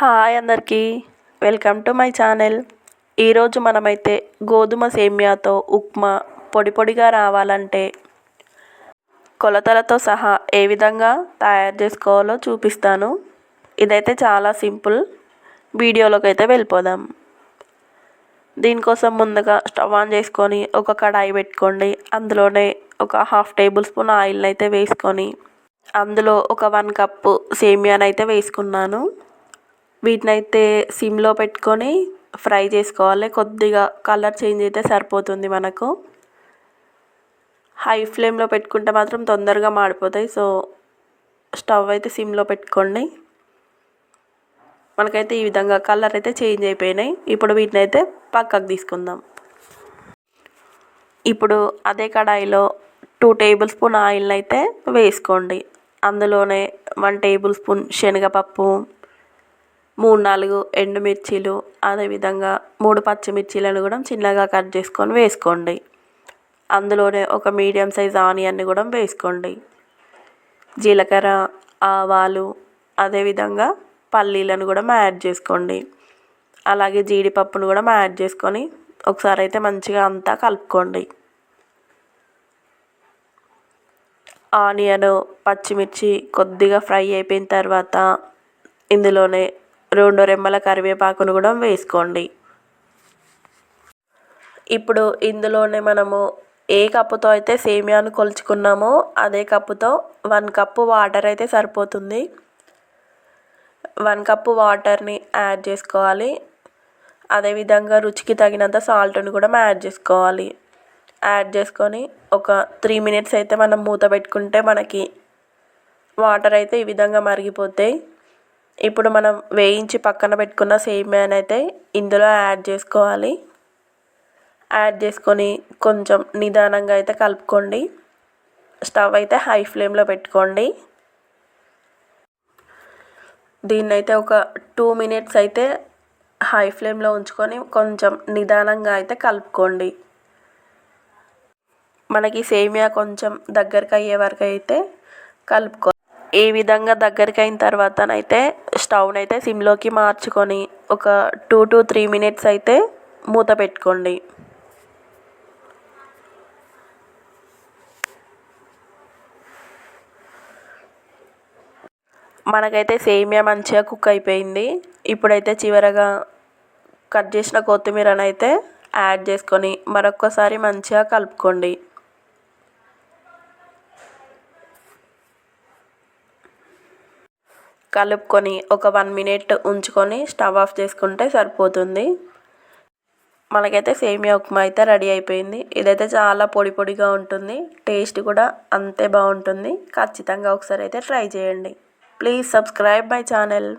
Hi అందరికీ, welcome to my channel. ఈరోజు మనమైతే గోధుమ సేమ్యాతో ఉప్మా పొడి పొడిగా రావాలంటే కొలతలతో సహా ఏ విధంగా తయారు చేసుకోవాలో చూపిస్తాను. ఇదైతే చాలా సింపుల్. వీడియోలోకి అయితే వెళ్ళిపోదాం. దీనికోసం ముందుగా స్టవ్ ఆన్ చేసుకొని ఒక కడాయి పెట్టుకోండి. అందులోనే ఒక 1/2 టేబుల్ స్పూన్ ఆయిల్ని అయితే వేసుకొని అందులో ఒక 1 కప్పు సేమ్యానైతే వేసుకున్నాను. వీటినైతే సిమ్లో పెట్టుకొని ఫ్రై చేసుకోవాలి. కొద్దిగా కలర్ చేంజ్ అయితే సరిపోతుంది మనకు. హై ఫ్లేమ్లో పెట్టుకుంటే మాత్రం తొందరగా మాడిపోతాయి. సో స్టవ్ అయితే సిమ్లో పెట్టుకోండి. మనకైతే ఈ విధంగా కలర్ అయితే చేంజ్ అయిపోయినాయి. ఇప్పుడు వీటిని అయితే పక్కకు తీసుకుందాం. ఇప్పుడు అదే కడాయిలో 2 టేబుల్ స్పూన్ ఆయిల్ని అయితే వేసుకోండి. అందులోనే 1 టేబుల్ స్పూన్ శనగపప్పు, 3-4 ఎండుమిర్చీలు, అదేవిధంగా 3 పచ్చిమిర్చీలను కూడా చిన్నగా కట్ చేసుకొని వేసుకోండి. అందులోనే ఒక మీడియం సైజ్ ఆనియన్ని కూడా వేసుకోండి. జీలకర్ర, ఆవాలు, అదేవిధంగా పల్లీలను కూడా యాడ్ చేసుకోండి. అలాగే జీడిపప్పును కూడా యాడ్ చేసుకొని ఒకసారి అయితే మంచిగా అంతా కలుపుకోండి. ఆనియన్, పచ్చిమిర్చి కొద్దిగా ఫ్రై అయిపోయిన తర్వాత ఇందులోనే 2 రెమ్మల కరివేపాకును కూడా వేసుకోండి. ఇప్పుడు ఇందులోనే మనము ఏ కప్పుతో అయితే సేమ్యాను కొలుచుకున్నామో అదే కప్పుతో 1 కప్పు వాటర్ అయితే సరిపోతుంది. 1 కప్పు వాటర్ని యాడ్ చేసుకోవాలి. అదేవిధంగా రుచికి తగినంత సాల్ట్ని కూడా యాడ్ చేసుకోవాలి. యాడ్ చేసుకొని ఒక 3 మినిట్స్ అయితే మనం మూత పెట్టుకుంటే మనకి వాటర్ అయితే ఈ విధంగా మరిగిపోతాయి. ఇప్పుడు మనం వేయించి పక్కన పెట్టుకున్న సేమ్యాని అయితే ఇందులో యాడ్ చేసుకోవాలి. యాడ్ చేసుకొని కొంచెం నిదానంగా అయితే కలుపుకోండి. స్టవ్ అయితే హై ఫ్లేమ్లో పెట్టుకోండి. దీన్నైతే ఒక 2 మినిట్స్ అయితే హై ఫ్లేమ్లో ఉంచుకొని కొంచెం నిదానంగా అయితే కలుపుకోండి. మనకి సేమియా కొంచెం దగ్గరికి అయ్యే వరకు అయితే కలుపుకోవాలి. ఈ విధంగా దగ్గరికి అయిన తర్వాతనైతే స్టవ్నైతే సిమ్లోకి మార్చుకొని ఒక 2 to 3 మినిట్స్ అయితే మూత పెట్టుకోండి. మనకైతే సేమియా మంచిగా కుక్ అయిపోయింది. ఇప్పుడైతే చివరగా కట్ చేసిన కొత్తిమీరని అయితే యాడ్ చేసుకొని మరొక్కసారి మంచిగా కలుపుకోండి. కలుపుకొని ఒక 1 మినిట్ ఉంచుకొని స్టవ్ ఆఫ్ చేసుకుంటే సరిపోతుంది. మనకైతే సేమియా ఉప్మా అయితే రెడీ అయిపోయింది. ఇదైతే చాలా పొడి పొడిగా ఉంటుంది. టేస్ట్ కూడా అంతే బాగుంటుంది. ఖచ్చితంగా ఒకసారి అయితే ట్రై చేయండి. Please subscribe my channel.